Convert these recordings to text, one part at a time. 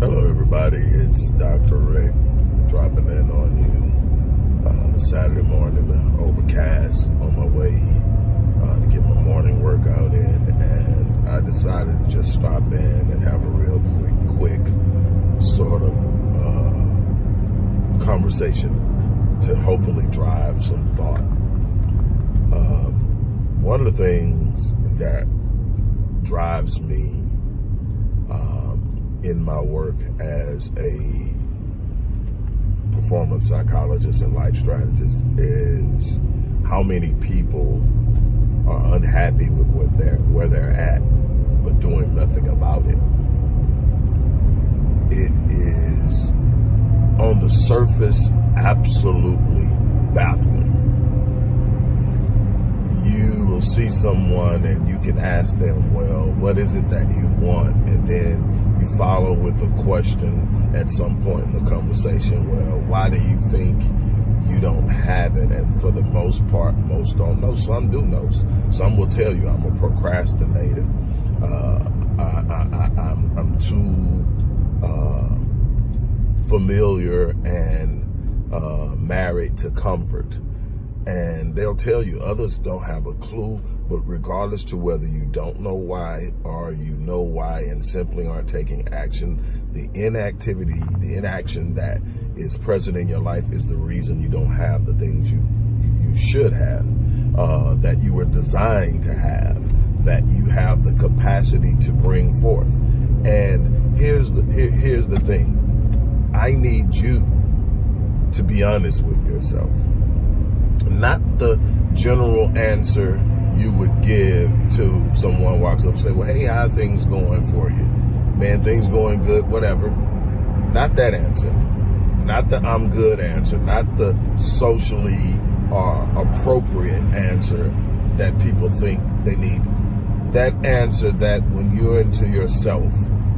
Hello everybody, it's Dr. Rick dropping in on you Saturday morning, overcast, on my way to get my morning workout in, and I decided to just stop in and have a real quick sort of conversation to hopefully drive some thought. One of the things that drives me in my work as a performance psychologist and life strategist is how many people are unhappy with where they're at, but doing nothing about it. It is, on the surface, absolutely baffling. You will see someone and you can ask them, well, what is it that you want? And then you follow with a question at some point in the conversation, well, why do you think you don't have it? And for the most part, most don't know. Some do know. Some will tell you I'm a procrastinator. I'm too familiar and married to comfort. And they'll tell you others don't have a clue, but regardless to whether you don't know why or you know why and simply aren't taking action, the inactivity, the inaction that is present in your life is the reason you don't have the things you should have, that you were designed to have, that you have the capacity to bring forth. And here's the thing. I need you to be honest with yourself. Not the general answer you would give to someone who walks up and say, well, hey, how are things going for you? Man, things going good, whatever. Not that answer. Not the I'm good answer. Not the socially appropriate answer that people think they need. That answer that when you're into yourself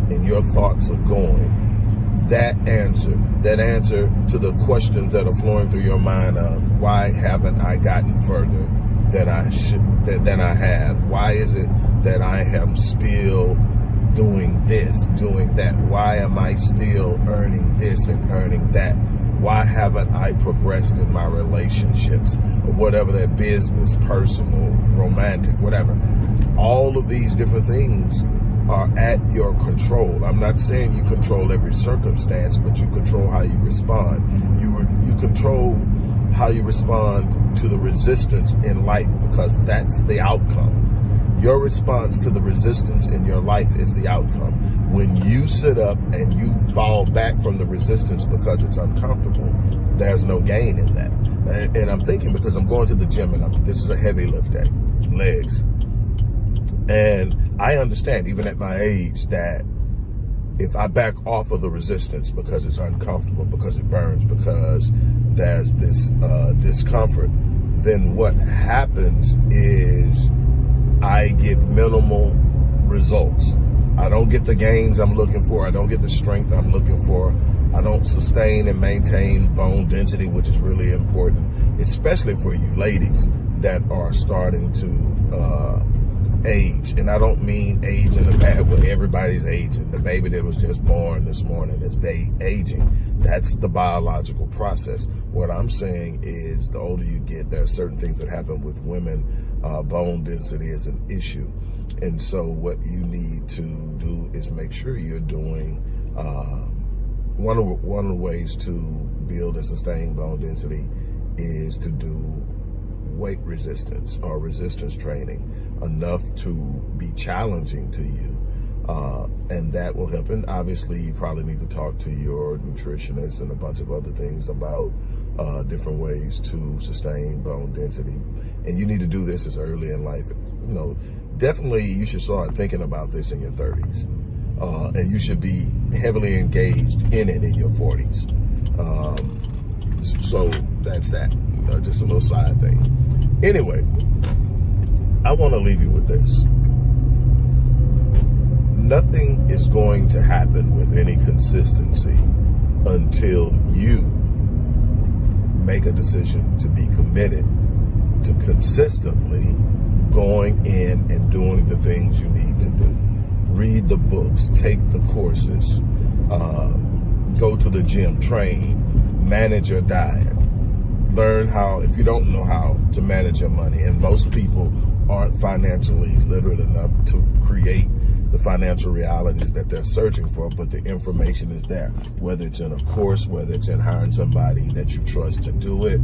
and your thoughts are going, that answer to the questions that are flowing through your mind of why haven't I gotten further than I have? Why is it that I am still doing this, doing that? Why am I still earning this and earning that? Why haven't I progressed in my relationships or whatever that business, personal, romantic, whatever? All of these different things are at your control. I'm not saying you control every circumstance, but you control how you respond. You control how you respond to the resistance in life, because that's the outcome. Your response to the resistance in your life is the outcome. When you sit up and you fall back from the resistance because it's uncomfortable, there's no gain in that. And I'm thinking, because I'm going to the gym and this is a heavy lift day, legs. And I understand, even at my age, that if I back off of the resistance because it's uncomfortable, because it burns, because there's this discomfort, then what happens is I get minimal results. I don't get the gains I'm looking for. I don't get the strength I'm looking for. I don't sustain and maintain bone density, which is really important, especially for you ladies that are starting to age. And I don't mean age in a bad way. Everybody's aging. The baby that was just born this morning is aging. That's the biological process. What I'm saying is, the older you get, there are certain things that happen with women. Bone density is an issue. And so what you need to do is make sure you're doing, one of the ways to build and sustain bone density is to do weight resistance or resistance training, enough to be challenging to you, and that will help. And obviously you probably need to talk to your nutritionist and a bunch of other things about different ways to sustain bone density. And you need to do this as early in life. You know, definitely you should start thinking about this in your 30s, and you should be heavily engaged in it in your 40s. So that's that. Just a little side thing. Anyway, I want to leave you with this. Nothing is going to happen with any consistency until you make a decision to be committed to consistently going in and doing the things you need to do. read the books, take the courses, go to the gym, train, manage your diet, learn how, if you don't know how to manage your money, and most people aren't financially literate enough to create the financial realities that they're searching for, but the information is there, whether it's in a course, whether it's in hiring somebody that you trust to do it.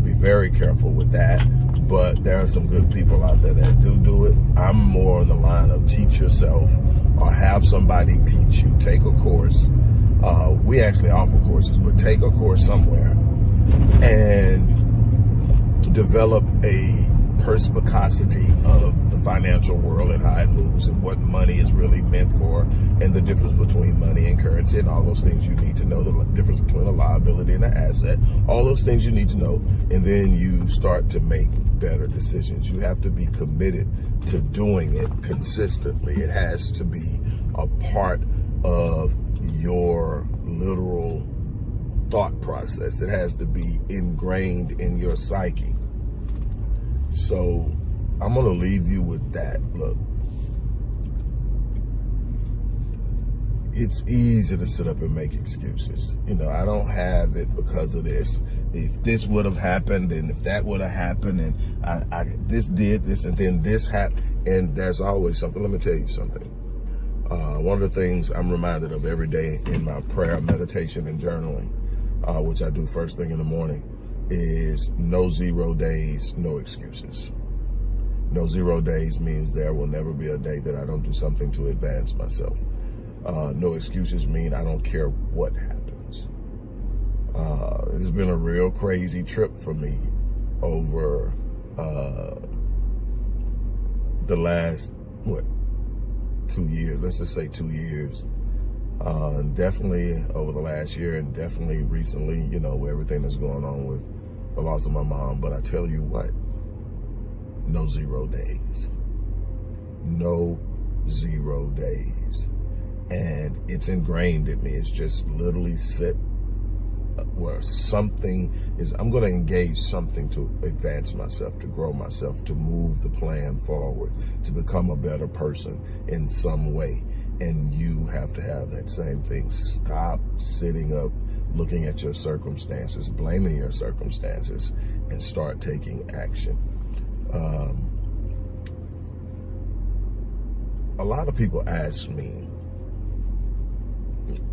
Be very careful with that, but there are some good people out there that do it. I'm more on the line of teach yourself or have somebody teach you. Take a course. We actually offer courses, but take a course somewhere and develop a perspicacity of the financial world and how it moves and what money is really meant for and the difference between money and currency and all those things you need to know, the difference between a liability and an asset, all those things you need to know, and then you start to make better decisions. You have to be committed to doing it consistently. It has to be a part of your literal thought process. It has to be ingrained in your psyche. So I'm going to leave you with that. Look, it's easy to sit up and make excuses. You know, I don't have it because of this. If this would have happened and if that would have happened and I this did this and then this happened, and there's always something. Let me tell you something. One of the things I'm reminded of every day in my prayer, meditation, and journaling, which I do first thing in the morning, is no 0 days, no excuses. No 0 days means there will never be a day that I don't do something to advance myself. No excuses mean I don't care what happens. It's been a real crazy trip for me over the last, 2 years, let's just say 2 years. Definitely over the last year and definitely recently, you know, everything that's going on with the loss of my mom. But I tell you what, no 0 days. No 0 days. And it's ingrained in me. It's just literally sit where something is, I'm going to engage something to advance myself, to grow myself, to move the plan forward, to become a better person in some way. And you have to have that same thing. Stop sitting up, looking at your circumstances, blaming your circumstances, and start taking action. A lot of people ask me,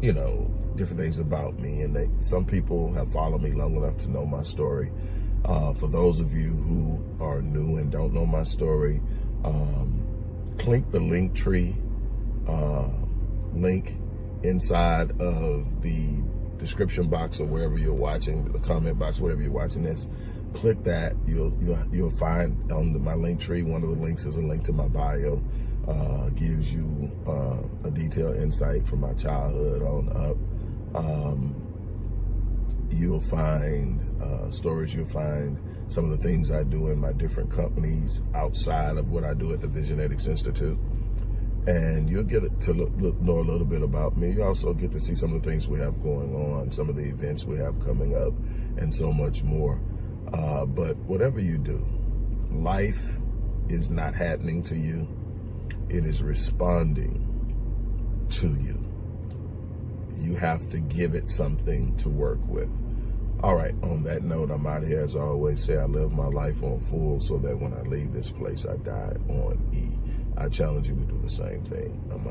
you know, different things about me, and some people have followed me long enough to know my story. For those of you who are new and don't know my story, click the link tree link inside of the description box or wherever you're watching, the comment box, wherever you're watching this. Click that. You'll find on my link tree, one of the links is a link to my bio. Gives you a detailed insight from my childhood on up. You'll find stories. You'll find some of the things I do in my different companies outside of what I do at the Visionetics Institute. And you'll get to know a little bit about me. You also get to see some of the things we have going on, some of the events we have coming up, and so much more. But whatever you do, life is not happening to you. It is responding to you. You have to give it something to work with. All right, on that note, I'm out of here. As I always say, I live my life on full so that when I leave this place, I die on E. I challenge you to do the same thing. I'm out.